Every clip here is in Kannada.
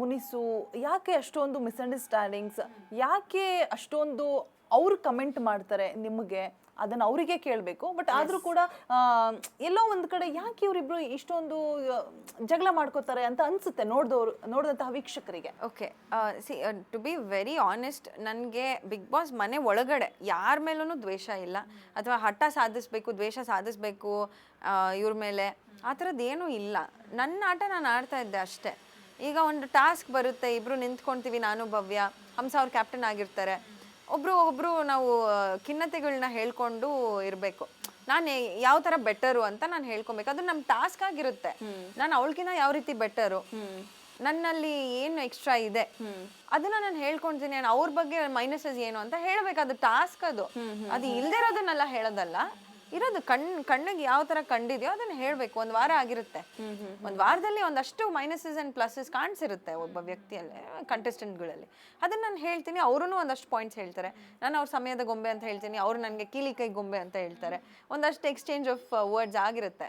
ಮುನಿಸು ಯಾಕೆ ಅಷ್ಟೊಂದು ಮಿಸ್ಅಂಡರ್ಸ್ಟ್ಯಾಂಡಿಂಗ್ಸ್, ಯಾಕೆ ಅಷ್ಟೊಂದು ಅವ್ರು ಕಮೆಂಟ್ ಮಾಡ್ತಾರೆ ನಿಮಗೆ, ಅದನ್ನ ಅವರಿಗೆ ಕೇಳಬೇಕು. ಬಟ್ ಆದ್ರೂ ಕೂಡ ಎಲ್ಲೋ ಒಂದ್ ಕಡೆ ಯಾಕೆ ಇವರಿಬ್ರು ಇಷ್ಟೊಂದು ಜಗಳ ಮಾಡ್ಕೋತಾರೆ ಅಂತ ಅನ್ಸುತ್ತೆ ನೋಡಿದಂತಹ ವೀಕ್ಷಕರಿಗೆ. ಓಕೆ, ಸಿ ಟು ಬಿ ವೆರಿ ಆನೆಸ್ಟ್, ನನಗೆ ಬಿಗ್ ಬಾಸ್ ಮನೆ ಒಳಗಡೆ ಯಾರ ಮೇಲೂ ದ್ವೇಷ ಇಲ್ಲ, ಅಥವಾ ಹಠ ಸಾಧಿಸ್ಬೇಕು, ದ್ವೇಷ ಸಾಧಿಸ್ಬೇಕು ಇವ್ರ ಮೇಲೆ, ಆ ಥರದ್ದು ಏನೂ ಇಲ್ಲ. ನನ್ನ ಆಟ ನಾನು ಆಡ್ತಾ ಇದ್ದೆ ಅಷ್ಟೇ. ಈಗ ಒಂದು ಟಾಸ್ಕ್ ಬರುತ್ತೆ, ಇಬ್ಬರು ನಿಂತ್ಕೊಳ್ತೀವಿ, ನಾನು ಭವ್ಯ, ಹಂಸ ಅವ್ರು ಕ್ಯಾಪ್ಟನ್ ಆಗಿರ್ತಾರೆ, ಒಬ್ರು ನಾವು ಖಿನ್ನತೆಗಳನ್ನ ಹೇಳ್ಕೊಂಡು ಇರಬೇಕು. ನಾನು ಯಾವ ಥರ ಬೆಟರು ಅಂತ ನಾನು ಹೇಳ್ಕೊಬೇಕು, ಅದು ನಮ್ಮ ಟಾಸ್ಕ್ ಆಗಿರುತ್ತೆ. ನಾನು ಅವಳಕಿನ್ನ ಯಾವ ರೀತಿ ಬೆಟರು, ನನ್ನಲ್ಲಿ ಏನು ಎಕ್ಸ್ಟ್ರಾ ಇದೆ ಅದನ್ನ ನಾನು ಹೇಳ್ಕೊಳ್ತೀನಿ. ಅವ್ರ ಬಗ್ಗೆ ಮೈನಸಸ್ ಏನು ಅಂತ ಹೇಳ್ಬೇಕು, ಅದು ಟಾಸ್ಕ್. ಅದು ಇಲ್ದೇ ಇರೋದನ್ನೆಲ್ಲ ಹೇಳೋದಲ್ಲ, ಇರೋದು ಕಣ್ಣಿಗೆ ಯಾವ ತರ ಕಂಡಿದೆಯೋ ಅದನ್ನ ಹೇಳ್ಬೇಕು. ಒಂದ್ ವಾರ ಆಗಿರುತ್ತೆ, ಒಂದ್ ವಾರದಲ್ಲಿ ಒಂದಷ್ಟು ಮೈನಸಸ್ ಅಂಡ್ ಪ್ಲಸಸ್ ಕಾಣಿಸಿರುತ್ತೆ ಒಬ್ಬ ವ್ಯಕ್ತಿಯಲ್ಲಿ, ಕಂಟೆಸ್ಟೆಂಟ್ಗಳಲ್ಲಿ. ಅದನ್ನ ನಾನು ಹೇಳ್ತೀನಿ, ಅವರು ಒಂದಷ್ಟು ಪಾಯಿಂಟ್ಸ್ ಹೇಳ್ತಾರೆ, ನಾನು ಅವ್ರ ಸಮಯದ ಗೊಂಬೆ ಅಂತ ಹೇಳ್ತೀನಿ, ಅವ್ರು ನನಗೆ ಕೀಲಿ ಕೈ ಗೊಂಬೆ ಅಂತ ಹೇಳ್ತಾರೆ, ಒಂದಷ್ಟು ಎಕ್ಸ್ಚೇಂಜ್ ಆಫ್ ವರ್ಡ್ಸ್ ಆಗಿರುತ್ತೆ.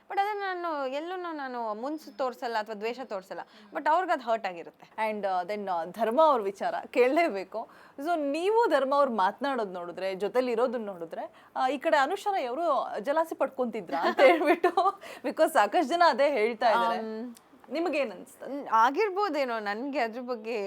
ಬಟ್ ಅದನ್ನ ನಾನು ಎಲ್ಲೂ ನಾನು ಮುನ್ಸು ತೋರಿಸಲ್ಲ ಅಥವಾ ದ್ವೇಷ ತೋರಿಸಲ್ಲ, ಬಟ್ ಅವ್ರಿಗೆ ಅದು ಹರ್ಟ್ ಆಗಿರುತ್ತೆ. ಆ್ಯಂಡ್ ದೆನ್ ಧರ್ಮ ಅವ್ರ ವಿಚಾರ ಕೇಳಲೇಬೇಕು. ಸೊ ನೀವು ಧರ್ಮ ಅವ್ರು ಮಾತನಾಡೋದು ನೋಡಿದ್ರೆ, ಜೊತೆಲಿ ಇರೋದನ್ನ ನೋಡಿದ್ರೆ, ಈ ಕಡೆ ಅನುಷಾರ ಅವರು ಜಲಾಸಿ ಪಡ್ಕೊಂತಿದ್ರ ಅಂತ ಹೇಳ್ಬಿಟ್ಟು, ಬಿಕಾಸ್ ಸಾಕಷ್ಟು ಜನ ಅದೇ ಹೇಳ್ತಾ ಇದ್ದಾರೆ. ನಿಮಗೇನು ಅನ್ಸ್ತದೆ? ಆಗಿರ್ಬೋದೇನೋ, ನನಗೆ ಅದ್ರ ಬಗ್ಗೆ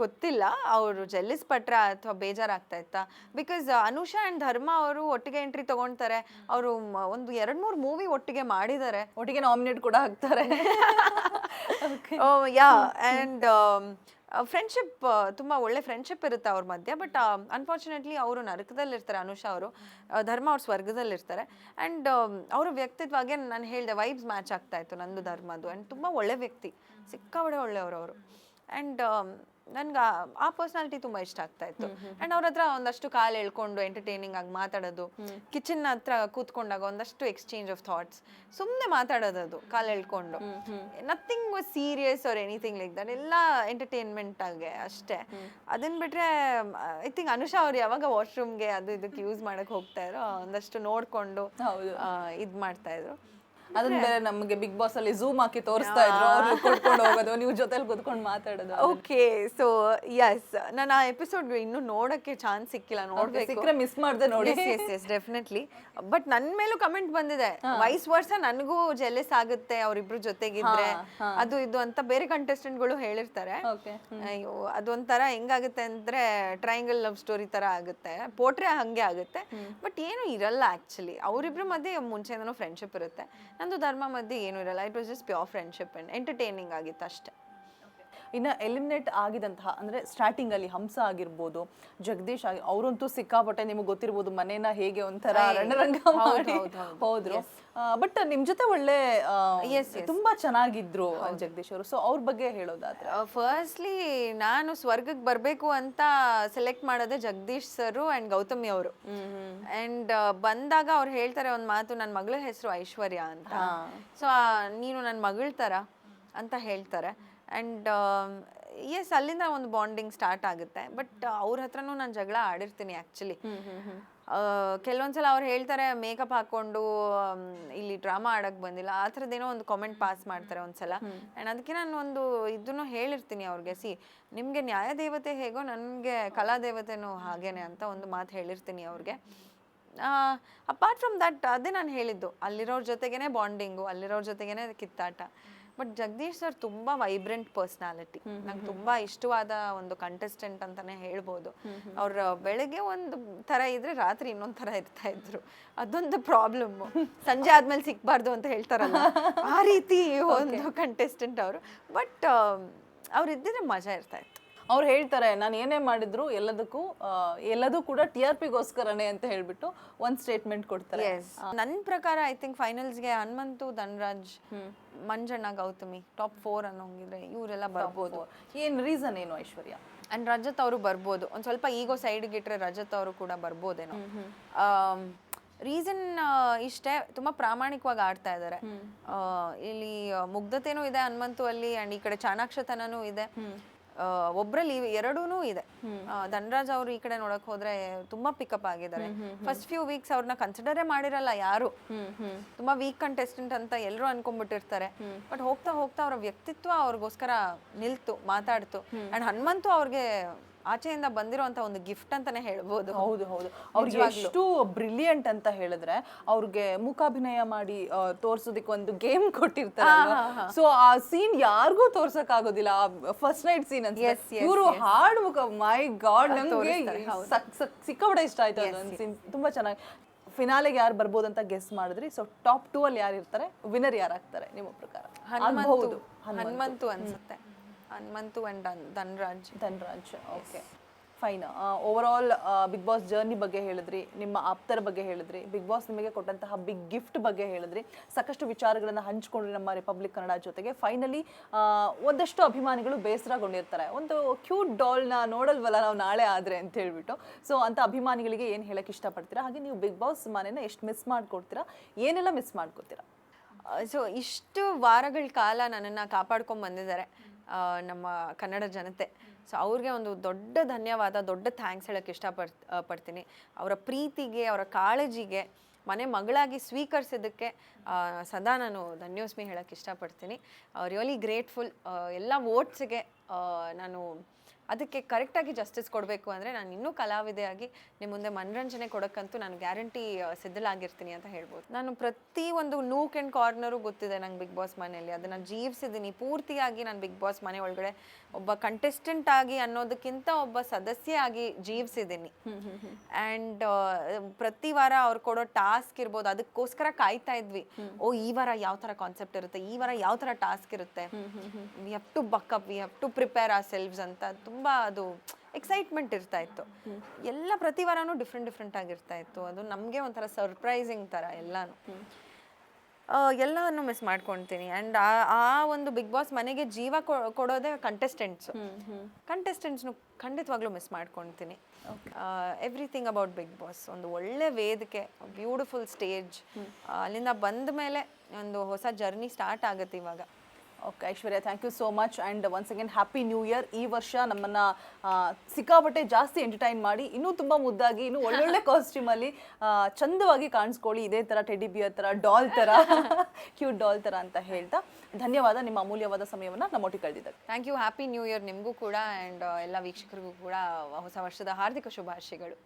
ಗೊತ್ತಿಲ್ಲ. ಅವರು ಜೆಲ್ಲಿಸ್ ಪಟ್ರ ಅಥವಾ ಬೇಜಾರಾಗ್ತಾ ಇತ್ತಾ? ಬಿಕಾಸ್ ಅನುಷಾ ಆ್ಯಂಡ್ ಧರ್ಮ ಅವರು ಒಟ್ಟಿಗೆ ಎಂಟ್ರಿ ತಗೊಳ್ತಾರೆ, ಅವರು ಒಂದು 2-3 ಮೂವಿ ಒಟ್ಟಿಗೆ ಮಾಡಿದ್ದಾರೆ, ಒಟ್ಟಿಗೆ ನಾಮಿನೇಟ್ ಕೂಡ ಆಗ್ತಾರೆ. ಯಾ, ಆ್ಯಂಡ್ ಫ್ರೆಂಡ್ಶಿಪ್ ತುಂಬ ಒಳ್ಳೆ ಫ್ರೆಂಡ್ಶಿಪ್ ಇರುತ್ತೆ ಅವ್ರ ಮಧ್ಯೆ. ಬಟ್ ಅನ್ಫಾರ್ಚುನೇಟ್ಲಿ ಅವರು ನರಕದಲ್ಲಿರ್ತಾರೆ, ಅನುಷಾ ಅವರು, ಧರ್ಮ ಅವ್ರು ಸ್ವರ್ಗದಲ್ಲಿರ್ತಾರೆ. ಆ್ಯಂಡ್ ಅವರ ವ್ಯಕ್ತಿತ್ವಗೆ ನಾನು ಹೇಳಿದೆ, ವೈಬ್ಸ್ ಮ್ಯಾಚ್ ಆಗ್ತಾ ಇತ್ತು ನಂದು ಧರ್ಮದು. ಆ್ಯಂಡ್ ತುಂಬ ಒಳ್ಳೆ ವ್ಯಕ್ತಿ, ಸಿಕ್ಕಾಬಡೆ ಒಳ್ಳೆಯವರು ಅವರು. ಆ್ಯಂಡ್ ನನ್ಗೆ ಆ ಪರ್ಸ್ನಾಲಿಟಿ ತುಂಬ ಇಷ್ಟ ಆಗ್ತಾ ಇತ್ತು. ಆ್ಯಂಡ್ ಅವ್ರ ಹತ್ರ ಒಂದಷ್ಟು ಕಾಲು ಎಳ್ಕೊಂಡು ಎಂಟರ್ಟೈನಿಂಗ್ ಆಗಿ ಮಾತಾಡೋದು, ಕಿಚನ್ ಹತ್ರ ಕೂತ್ಕೊಂಡಾಗ ಒಂದಷ್ಟು ಎಕ್ಸ್ಚೇಂಜ್ ಆಫ್ ಥಾಟ್ಸ್, ಸುಮ್ಮನೆ ಮಾತಾಡೋದು ಕಾಲು ಎಳ್ಕೊಂಡು, nothing was serious or anything like that, ಎಲ್ಲ ಎಂಟರ್ಟೈನ್ಮೆಂಟ್ ಆಗಿ ಅಷ್ಟೇ. ಅದನ್ನ ಬಿಟ್ರೆ ಐ ಥಿಂಕ್ ಅನುಷಾ ಅವ್ರು ಯಾವಾಗ ವಾಶ್ರೂಮ್ಗೆ ಅದು ಇದಕ್ಕೆ ಯೂಸ್ ಮಾಡಕ್ಕೆ ಹೋಗ್ತಾ ಇದ್ರು, ಒಂದಷ್ಟು ನೋಡ್ಕೊಂಡು ಇದು ಮಾಡ್ತಾ ಇದ್ರು. ಅದನ್ನ ಬೇರೆ ನಮಗೆ ಬಿಗ್ ಬಾಸ್ ಅಲ್ಲಿ ಝೂಮ್ ಹಾಕಿ ತೋರಿಸ್ತಾ ಇದ್ರು, ಅವ್ರು ಕೊಡ್ಕೊಂಡು ಹೋಗೋದು, ನೀವು ಜೊತೆಲಿ ಕೂತ್ಕೊಂಡು ಮಾತಾಡೋದು. ಓಕೆ, ಸೊ ಎಸ್, ನಾನು ಆ ಎಪಿಸೋಡ್ ಇನ್ನೂ ನೋಡಕ್ಕೆ ಚಾನ್ಸ್ ಸಿಕ್ಕಿಲ್ಲ, ನೋಡ್ಬೇಕು, ಸಿಕ್ಕರೆ ಮಿಸ್ ಮಾಡ್ದೆ ನೋಡಿ. Yes definitely. ಬಟ್ ನನ್ನ ಮೇಲೂ ಕಮೆಂಟ್ ಬಂದಿದೆ, ವೈಸ್ ವರ್ಷ ನನಗೂ ಜೆಲೆಸ್ ಆಗುತ್ತೆ ಅವರಿಬ್ರು ಜೊತೆಗಿದ್ರೆ, ಅದು ಇದು ಅಂತ ಬೇರೆ ಕಂಟೆಸ್ಟೆಂಟ್ಗಳು ಹೇಳಿರ್ತಾರೆ. ಅಯ್ಯೋ, ಅದೊಂಥರ ಹೆಂಗಾಗುತ್ತೆ ಅಂದ್ರೆ ಟ್ರಯಾಂಗಲ್ ಲವ್ ಸ್ಟೋರಿ ತರ ಆಗುತ್ತೆ, ಪೋಟ್ರೆ ಹಂಗೆ ಆಗುತ್ತೆ. ಬಟ್ ಏನು ಇರಲ್ಲ ಆಕ್ಚುಲಿ, ಅವರಿಬ್ರು ಮಧ್ಯೆ ಮುಂಚೆನೂ ಫ್ರೆಂಡ್ಶಿಪ್ ಇರುತ್ತೆ, ನಂದು ಧರ್ಮ ಮಧ್ಯೆ ಏನೂ ಇರಲ್ಲ. It was just pure friendship and entertaining ಆಗಿತ್ತು ಅಷ್ಟೇ. ಇನ್ನು ಎಲಿಮಿನೇಟ್ ಆಗಿದಂತಹ ಅಂದರೆ ಸ್ಟಾರ್ಟಿಂಗ್ ಅಲ್ಲಿ ಹಂಸ ಆಗಿರ್ಬೋದು, ಜಗದೀಶ್ ಅವರಂತೂ ಸಿಕ್ಕಾಪಟ್ಟೆ, ನಿಮಗೆ ಗೊತ್ತಿರ್ಬೋದು, ಮನೇನ ಹೇಗೆ ಒಂಥರ ರಣರಂಗ ಮಾಡಿ ಹೋದ್ರು. ಬಟ್ ನಿಮ್ ಜೊತೆ ಒಳ್ಳೆ ತುಂಬಾ ಚೆನ್ನಾಗಿದ್ರು ಜಗದೀಶ್ ಅವರು. ಸೊ ಅವ್ರ ಬಗ್ಗೆ ಹೇಳೋದಾದ್ರೆ, ಫಸ್ಟ್ಲಿ ನಾನು ಸ್ವರ್ಗಕ್ಕೆ ಬರಬೇಕು ಅಂತ ಸೆಲೆಕ್ಟ್ ಮಾಡೋದೇ ಜಗದೀಶ್ ಸರ್ ಅಂಡ್ ಗೌತಮಿ ಅವರು. ಅಂಡ್ ಬಂದಾಗ ಅವ್ರು ಹೇಳ್ತಾರೆ ಒಂದು ಮಾತು, ನನ್ನ ಮಗಳ ಹೆಸರು ಐಶ್ವರ್ಯ ಅಂತ, ಸೊ ನೀನು ನನ್ನ ಮಗಳ ಥರ ಅಂತ ಹೇಳ್ತಾರೆ. ಆ್ಯಂಡ್ ಎಸ್, ಅಲ್ಲಿಂದ ಒಂದು ಬಾಂಡಿಂಗ್ ಸ್ಟಾರ್ಟ್ ಆಗುತ್ತೆ. ಬಟ್ ಅವ್ರ ಹತ್ರನೂ ನಾನು ಜಗಳ ಆಡಿರ್ತೀನಿ ಆ್ಯಕ್ಚುಲಿ. ಕೆಲವೊಂದ್ಸಲ ಅವ್ರು ಹೇಳ್ತಾರೆ ಮೇಕಪ್ ಹಾಕೊಂಡು ಇಲ್ಲಿ ಡ್ರಾಮಾ ಆಡಕ್ಕೆ ಬಂದಿಲ್ಲ, ಆ ಥರದ್ದೇನೋ ಒಂದು ಕಾಮೆಂಟ್ ಪಾಸ್ ಮಾಡ್ತಾರೆ ಒಂದ್ಸಲ. ಆ್ಯಂಡ್ ಅದಕ್ಕೆ ನಾನು ಒಂದು ಇದನ್ನು ಹೇಳಿರ್ತೀನಿ ಅವ್ರಿಗೆ, ನಿಮಗೆ ನ್ಯಾಯದೇವತೆ ಹೇಗೋ ನನಗೆ ಕಲಾದೇವತೆನೂ ಹಾಗೇನೆ ಅಂತ ಒಂದು ಮಾತು ಹೇಳಿರ್ತೀನಿ ಅವ್ರಿಗೆ. ಅಪಾರ್ಟ್ ಫ್ರಮ್ ದಟ್, ಅದೇ ನಾನು ಹೇಳಿದ್ದು, ಅಲ್ಲಿರೋರ ಜೊತೆಗೇನೆ ಬಾಂಡಿಂಗು, ಅಲ್ಲಿರೋರ ಜೊತೆಗೇನೆ ಕಿತ್ತಾಟ. ಬಟ್ ಜಗದೀಶ್ ಸರ್ ತುಂಬ ವೈಬ್ರೆಂಟ್ ಪರ್ಸ್ನಾಲಿಟಿ, ನಂಗೆ ತುಂಬ ಇಷ್ಟವಾದ ಒಂದು ಕಂಟೆಸ್ಟೆಂಟ್ ಅಂತಾನೆ ಹೇಳ್ಬೋದು. ಅವ್ರ ಬೆಳಗ್ಗೆ ಒಂದು ಥರ ಇದ್ರೆ ರಾತ್ರಿ ಇನ್ನೊಂದು ಥರ ಇರ್ತಾ ಇದ್ರು, ಅದೊಂದು ಪ್ರಾಬ್ಲಮ್ಮು. ಸಂಜೆ ಆದ್ಮೇಲೆ ಸಿಕ್ಬಾರ್ದು ಅಂತ ಹೇಳ್ತಾರಲ್ಲ, ಆ ರೀತಿ ಒಂದು ಕಂಟೆಸ್ಟೆಂಟ್ ಅವರು. ಬಟ್ ಅವ್ರು ಇದ್ದಿದ್ರೆ ಮಜಾ ಇರ್ತಾ ಇತ್ತು. ಅವ್ರು ಹೇಳ್ತಾರೆ, ನಾನು ಏನೇ ಮಾಡಿದ್ರು ಎಲ್ಲದೂ ಕೂಡ TRPಗೋಸ್ಕರನೇ ಅಂತ ಹೇಳ್ಬಿಟ್ಟು ಒಂದು ಸ್ಟೇಟ್ಮೆಂಟ್ ಕೊಡ್ತಾರೆ. ನನ್ನ ಪ್ರಕಾರ ಐ ಥಿಂಕ್ ಫೈನಲ್ಸ್ಗೆ ಹನುಮಂತು, ಧನರಾಜ್, ಮಂಜಣ್ಣ, ಗೌತಮಿ ಟಾಪ್ 4 ಅನ್ನೋಂಗಿದ್ರೆ ಇವರೆಲ್ಲ ಬರ್ಬೋದು. ಏನು ರೀಸನ್ ಏನು ಐಶ್ವರ್ಯ? ಅಂಡ್ ರಜತ್ ಅವರು ಬರ್ಬೋದು, ಒಂದು ಸ್ವಲ್ಪ ಈಗೋ ಸೈಡ್ಗೆ ಇಟ್ಟರೆ ರಜತ್ ಅವರು ಕೂಡ ಬರ್ಬೋದೇನೋ. ರೀಸನ್ ಇಷ್ಟೇ, ತುಂಬ ಪ್ರಾಮಾಣಿಕವಾಗಿ ಆಡ್ತಾ ಇದ್ದಾರೆ. ಇಲ್ಲಿ ಮುಗ್ಧತೆನೂ ಇದೆ ಹನುಮಂತು ಅಲ್ಲಿ, ಆ್ಯಂಡ್ ಈ ಕಡೆ ಚಾಣಾಕ್ಷತನೂ ಇದೆ. ಒಬ್ರಲ್ಲಿ ಎರಡೂ ಇದೆ. ಧನರಾಜ್ ಅವರು ಈ ಕಡೆ ನೋಡಕ್ ಹೋದ್ರೆ ತುಂಬಾ ಪಿಕಪ್ ಆಗಿದ್ದಾರೆ. ಫಸ್ಟ್ ಫ್ಯೂ ವೀಕ್ಸ್ ಅವ್ರನ್ನ ಕನ್ಸಿಡರೇ ಮಾಡಿರಲ್ಲ ಯಾರು, ತುಂಬಾ ವೀಕ್ ಕಂಟೆಸ್ಟೆಂಟ್ ಅಂತ ಎಲ್ಲರೂ ಅನ್ಕೊಂಡ್ಬಿಟ್ಟಿರ್ತಾರೆ. ಬಟ್ ಹೋಗ್ತಾ ಹೋಗ್ತಾ ಅವರ ವ್ಯಕ್ತಿತ್ವ ಅವ್ರಿಗೋಸ್ಕರ ನಿಲ್ತು ಮಾತಾಡ್ತು. ಅಂಡ್ ಹನುಮಂತು ಅವ್ರಿಗೆ ಆಚೆಯಿಂದ ಬಂದಿರೋಂತ ಒಂದು ಗಿಫ್ಟ್ ಅಂತಾನೆ ಹೇಳ್ಬೋದು. ಹೌದು ಹೌದು, ಅವ್ರಿಗೆ ಎಷ್ಟು ಬ್ರಿಲಿಯಂಟ್ ಅಂತ ಹೇಳಿದ್ರೆ ಅವ್ರಿಗೆ ಮುಖಾಭಿನಯ ಮಾಡಿ ತೋರ್ಸೋದಕ್ಕೆ ಒಂದು ಗೇಮ್ ಕೊಟ್ಟಿರ್ತಾರೆ. ಸೊ ಆ ಸೀನ್ ಯಾರಿಗೂ ತೋರ್ಸಕ್ ಆಗೋದಿಲ್ಲ, ಫಸ್ಟ್ ನೈಟ್ ಸೀನ್ ಅಂತ. ಇವರು ಹಾಡು ಮೈ ಗಾಡ್, ನಮ್ಗೆ ಸಿಕ್ಕಾಪಟ್ಟೆ ಇಷ್ಟ ಆಯ್ತು ಅದೊಂದು ಸೀನ್, ತುಂಬಾ ಚೆನ್ನಾಗಿ. ಫಿನಾಲೆಗೆ ಯಾರು ಬರ್ಬೋದು ಅಂತ ಗೆಸ್ ಮಾಡಿದ್ರಿ. ಸೊ ಟಾಪ್ 2 ಅಲ್ಲಿ ಯಾರು ಇರ್ತಾರೆ, ವಿನ್ನರ್ ಯಾರಾಗ್ತಾರೆ ನಿಮ್ಮ ಪ್ರಕಾರ? ಹನುಮಂತು ಅನ್ಸುತ್ತೆ. Hanumanthu and Dhanraj. Okay fine. Overall Bigg Boss journey ಬಗ್ಗೆ ಹೇಳಿದ್ರಿ, ನಿಮ್ಮ ಆಪ್ತರ ಬಗ್ಗೆ ಹೇಳಿದ್ರಿ, ಬಿಗ್ ಬಾಸ್ ನಿಮಗೆ ಕೊಟ್ಟಂತಹ ಬಿಗ್ ಗಿಫ್ಟ್ ಬಗ್ಗೆ ಹೇಳಿದ್ರಿ, ಸಾಕಷ್ಟು ವಿಚಾರಗಳನ್ನು ಹಂಚ್ಕೊಂಡ್ರಿ ನಮ್ಮ ರಿಪಬ್ಲಿಕ್ ಕನ್ನಡ ಜೊತೆಗೆ. ಫೈನಲಿ ಒಂದಷ್ಟು ಅಭಿಮಾನಿಗಳು ಬೇಸರಗೊಂಡಿರ್ತಾರೆ, ಒಂದು ಕ್ಯೂಟ್ ಡಾಲ್ನ ನೋಡಲ್ವಲ್ಲ ನಾವು ನಾಳೆ ಆದರೆ ಅಂತ ಹೇಳ್ಬಿಟ್ಟು. ಸೊ ಅಂತ ಅಭಿಮಾನಿಗಳಿಗೆ ಏನು ಹೇಳಕ್ಕೆ ಇಷ್ಟಪಡ್ತೀರಾ? ಹಾಗೆ ನೀವು ಬಿಗ್ ಬಾಸ್ ಮನೇನ ಎಷ್ಟು ಮಿಸ್ ಮಾಡ್ಕೊಡ್ತೀರಾ, ಏನೆಲ್ಲ ಮಿಸ್ ಮಾಡ್ಕೊತೀರಾ? ಸೊ ಇಷ್ಟು ವಾರಗಳ ಕಾಲ ನನ್ನನ್ನು ಕಾಪಾಡ್ಕೊಂಡು ಬಂದಿದ್ದಾರೆ ನಮ್ಮ ಕನ್ನಡ ಜನತೆ. ಸೊ ಅವ್ರಿಗೆ ಒಂದು ದೊಡ್ಡ ಧನ್ಯವಾದ, ದೊಡ್ಡ ಥ್ಯಾಂಕ್ಸ್ ಹೇಳೋಕ್ಕೆ ಪಡ್ತೀನಿ. ಅವರ ಪ್ರೀತಿಗೆ, ಅವರ ಕಾಳಜಿಗೆ, ಮನೆ ಮಗಳಾಗಿ ಸ್ವೀಕರಿಸಿದ್ದಕ್ಕೆ ಸದಾ ನಾನು ಧನ್ಯೋಸ್ಮಿ ಹೇಳೋಕ್ಕೆ ಇಷ್ಟಪಡ್ತೀನಿ. Really grateful. ಎಲ್ಲ ವೋಟ್ಸ್ಗೆ ನಾನು ಅದಕ್ಕೆ ಕರೆಕ್ಟಾಗಿ ಜಸ್ಟಿಸ್ ಕೊಡಬೇಕು ಅಂದರೆ ನಾನು ಇನ್ನೂ ಕಲಾವಿದೆಯಾಗಿ ನಿಮ್ಮ ಮುಂದೆ ಮನರಂಜನೆ ಕೊಡೋಕ್ಕಂತೂ ನಾನು ಗ್ಯಾರಂಟಿ ಸಿದ್ಧಲಾಗಿರ್ತೀನಿ ಅಂತ ಹೇಳ್ಬೋದು. ನಾನು ಪ್ರತಿ ಒಂದು ನೂಕ್ ಆ್ಯಂಡ್ ಕಾರ್ನರು ಗೊತ್ತಿದೆ ನಂಗೆ ಬಿಗ್ ಬಾಸ್ ಮನೆಯಲ್ಲಿ, ಅದನ್ನು ಜೀವಿಸಿದ್ದೀನಿ ಪೂರ್ತಿಯಾಗಿ. ನಾನು ಬಿಗ್ ಬಾಸ್ ಮನೆ ಒಳಗಡೆ ಒಬ್ಬ ಕಂಟೆಸ್ಟೆಂಟ್ ಆಗಿ ಅನ್ನೋದಕ್ಕಿಂತ ಒಬ್ಬ ಸದಸ್ಯೆ ಆಗಿ ಜೀವಿಸಿದ್ದೀನಿ. ಆ್ಯಂಡ್ ಪ್ರತಿ ವಾರ ಅವ್ರು ಕೊಡೋ ಟಾಸ್ಕ್ ಇರ್ಬೋದು, ಅದಕ್ಕೋಸ್ಕರ ಕಾಯ್ತಾ ಇದ್ವಿ. ಈ ವಾರ ಯಾವ ಥರ ಕಾನ್ಸೆಪ್ಟ್ ಇರುತ್ತೆ, ಈ ವಾರ ಯಾವ ಥರ ಟಾಸ್ಕ್ ಇರುತ್ತೆ, we have to buck up, we have to prepare ourselves ಅಂತ ತುಂಬ ಅದು ಎಕ್ಸೈಟ್ಮೆಂಟ್ ಇರ್ತಾ ಇತ್ತು. ಎಲ್ಲ ಪ್ರತಿ ವಾರನೂ ಡಿಫ್ರೆಂಟ್ ಆಗಿರ್ತಾ ಇತ್ತು. ಅದು ನಮಗೆ ಒಂಥರ ಸರ್ಪ್ರೈಸಿಂಗ್ ಥರ ಎಲ್ಲವನ್ನು ಮಿಸ್ ಮಾಡ್ಕೊಳ್ತೀನಿ. ಆ್ಯಂಡ್ ಆ ಒಂದು ಬಿಗ್ ಬಾಸ್ ಮನೆಗೆ ಜೀವ ಕೊಡೋದೇ ಕಂಟೆಸ್ಟೆಂಟ್ಸ್ನು ಖಂಡಿತವಾಗ್ಲೂ ಮಿಸ್ ಮಾಡ್ಕೊಳ್ತೀನಿ. ಎವ್ರಿಥಿಂಗ್ ಅಬೌಟ್ ಬಿಗ್ ಬಾಸ್ ಒಂದು ಒಳ್ಳೆ ವೇದಿಕೆ, ಬ್ಯೂಟಿಫುಲ್ ಸ್ಟೇಜ್. ಅಲ್ಲಿಂದ ಬಂದ ಮೇಲೆ ಒಂದು ಹೊಸ ಜರ್ನಿ ಸ್ಟಾರ್ಟ್ ಆಗುತ್ತೆ ಇವಾಗ. Okay Aishwarya, thank you so much and once again happy new year. ಈ ವರ್ಷ ನಮ್ಮನ್ನು ಸಿಕ್ಕಾಪಟ್ಟೆ ಜಾಸ್ತಿ ಎಂಟರ್ಟೈನ್ ಮಾಡಿ, ಇನ್ನೂ ತುಂಬ ಮುದ್ದಾಗಿ, ಇನ್ನೂ ಒಳ್ಳೊಳ್ಳೆ ಕಾಸ್ಟ್ಯೂಮಲ್ಲಿ ಚಂದವಾಗಿ ಕಾಣಿಸ್ಕೊಳ್ಳಿ, ಇದೇ ಥರ ಟೆಡಿ ಬಿಯರ್ ಥರ, ಡಾಲ್ ಥರ, ಕ್ಯೂಟ್ ಡಾಲ್ ಥರ ಅಂತ ಹೇಳ್ತಾ ಧನ್ಯವಾದ ನಿಮ್ಮ ಅಮೂಲ್ಯವಾದ ಸಮಯವನ್ನು ನಮ್ಮೊಟ್ಟಿಗೆ ಕಳೆದಿದ್ದಾರೆ. Thank you. Happy new year ನಿಮಗೂ ಕೂಡ ಆ್ಯಂಡ್ ಎಲ್ಲ ವೀಕ್ಷಕರಿಗೂ ಕೂಡ ಹೊಸ ವರ್ಷದ ಹಾರ್ದಿಕ ಶುಭಾಶಯಗಳು.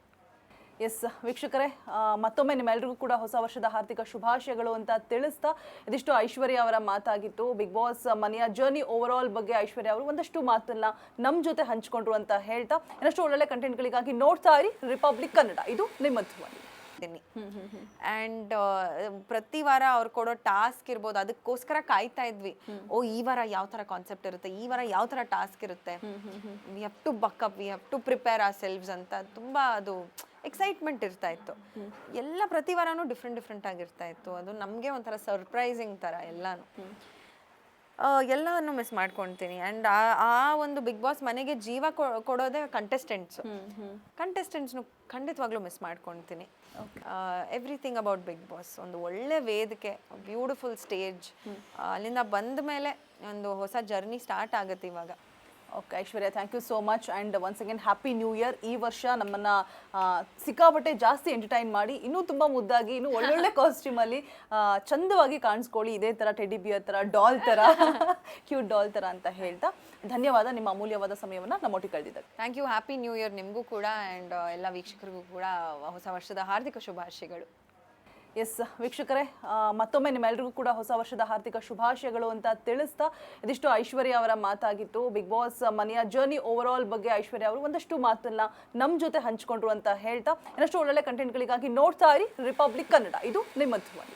ಎಸ್ ವೀಕ್ಷಕರೇ, ಮತ್ತೊಮ್ಮೆ ನಿಮ್ಮೆಲ್ಲರಿಗೂ ಕೂಡ ಹೊಸ ವರ್ಷದ ಹಾರ್ದಿಕ ಶುಭಾಶಯಗಳು ಅಂತ ತಿಳಿಸ್ತಾ, ಇದಿಷ್ಟು ಐಶ್ವರ್ಯ ಅವರ ಮಾತಾಗಿತ್ತು. ಬಿಗ್ ಬಾಸ್ ಮನೆಯ ಜರ್ನಿ ಓವರ್ ಆಲ್ ಬಗ್ಗೆ ಐಶ್ವರ್ಯ ಅವರು ಒಂದಷ್ಟು ಮಾತನ್ನ ನಮ್ಮ ಜೊತೆ ಹಂಚ್ಕೊಂಡ್ರು ಅಂತ ಹೇಳ್ತಾ, ಇನ್ನಷ್ಟು ಒಳ್ಳೊಳ್ಳೆ ಕಂಟೆಂಟ್ಗಳಿಗಾಗಿ ನೋಡ್ತಾ ಇರಿ ರಿಪಬ್ಲಿಕ್ ಕನ್ನಡ, ಇದು ನಿಮ್ಮ ಧ್ವನಿ. ಆ್ಯಂಡ್ ಪ್ರತಿ ವಾರ ಅವ್ರು ಕೊಡೋ ಟಾಸ್ಕ್ ಇರ್ಬೋದು, ಅದಕ್ಕೋಸ್ಕರ ಕಾಯ್ತಾ ಇದ್ವಿ. ಈ ವಾರ ಯಾವ ಥರ ಕಾನ್ಸೆಪ್ಟ್ ಇರುತ್ತೆ, ಈ ವಾರ ಯಾವ ಥರ ಟಾಸ್ಕ್ ಇರುತ್ತೆ, we have to buck up, we have to prepare ourselves ಅಂತ ತುಂಬ ಅದು ಎಕ್ಸೈಟ್ಮೆಂಟ್ ಇರ್ತಾ ಇತ್ತು. ಎಲ್ಲ ಪ್ರತಿ ವಾರನೂ ಡಿಫ್ರೆಂಟ್ ಆಗಿರ್ತಾ ಇತ್ತು. ಅದು ನಮಗೆ ಒಂಥರ ಸರ್ಪ್ರೈಸಿಂಗ್ ಥರ ಎಲ್ಲವನ್ನು ಮಿಸ್ ಮಾಡ್ಕೊಳ್ತೀನಿ. ಆ್ಯಂಡ್ ಆ ಒಂದು ಬಿಗ್ ಬಾಸ್ ಮನೆಗೆ ಜೀವ ಕೊಡೋದೇ ಕಂಟೆಸ್ಟೆಂಟ್ಸ್ನು ಖಂಡಿತವಾಗ್ಲೂ ಮಿಸ್ ಮಾಡ್ಕೊಳ್ತೀನಿ. ಎವ್ರಿಥಿಂಗ್ ಅಬೌಟ್ ಬಿಗ್ ಬಾಸ್ ಒಂದು ಒಳ್ಳೆ ವೇದಿಕೆ, ಬ್ಯೂಟಿಫುಲ್ ಸ್ಟೇಜ್. ಅಲ್ಲಿಂದ ಬಂದ ಮೇಲೆ ಒಂದು ಹೊಸ ಜರ್ನಿ ಸ್ಟಾರ್ಟ್ ಆಗುತ್ತೆ ಇವಾಗ. Okay Aishwarya, thank you so much and once again happy new year. ಈ ವರ್ಷ ನಮ್ಮನ್ನು ಸಿಕ್ಕಾಪಟ್ಟೆ ಜಾಸ್ತಿ ಎಂಟರ್ಟೈನ್ ಮಾಡಿ, ಇನ್ನೂ ತುಂಬ ಮುದ್ದಾಗಿ, ಇನ್ನೂ ಒಳ್ಳೊಳ್ಳೆ ಕಾಸ್ಟ್ಯೂಮಲ್ಲಿ ಚಂದವಾಗಿ ಕಾಣಿಸ್ಕೊಳ್ಳಿ, ಇದೇ ಥರ ಟೆಡಿ ಬಿಯರ್ ಥರ, ಡಾಲ್ ಥರ, ಕ್ಯೂಟ್ ಡಾಲ್ ಥರ ಅಂತ ಹೇಳ್ತಾ ಧನ್ಯವಾದ ನಿಮ್ಮ ಅಮೂಲ್ಯವಾದ ಸಮಯವನ್ನು ನಮ್ಮೊಟ್ಟಿಗೆ ಕಳೆದಿದ್ದಾರೆ. Thank you. Happy new year ನಿಮಗೂ ಕೂಡ ಆ್ಯಂಡ್ ಎಲ್ಲ ವೀಕ್ಷಕರಿಗೂ ಕೂಡ ಹೊಸ ವರ್ಷದ ಹಾರ್ದಿಕ ಶುಭಾಶಯಗಳು. ಎಸ್ ವೀಕ್ಷಕರೇ, ಮತ್ತೊಮ್ಮೆ ನಿಮ್ಮೆಲ್ಲರಿಗೂ ಕೂಡ ಹೊಸ ವರ್ಷದ ಹಾರ್ದಿಕ ಶುಭಾಶಯಗಳು ಅಂತ ತಿಳಿಸ್ತಾ, ಇದಿಷ್ಟು ಐಶ್ವರ್ಯ ಅವರ ಮಾತಾಗಿತ್ತು. ಬಿಗ್ ಬಾಸ್ ಮನೆಯ ಜರ್ನಿ ಓವರ್ ಆಲ್ ಬಗ್ಗೆ ಐಶ್ವರ್ಯ ಅವರು ಒಂದಷ್ಟು ಮಾತನ್ನ ನಮ್ಮ ಜೊತೆ ಹಂಚ್ಕೊಂಡ್ರು ಅಂತ ಹೇಳ್ತಾ, ಇನ್ನಷ್ಟು ಒಳ್ಳೊಳ್ಳೆ ಕಂಟೆಂಟ್ಗಳಿಗಾಗಿ ನೋಡ್ತಾ ಇರಿ ರಿಪಬ್ಲಿಕ್ ಕನ್ನಡ, ಇದು ನಿಮ್ಮ ಧ್ವನಿ.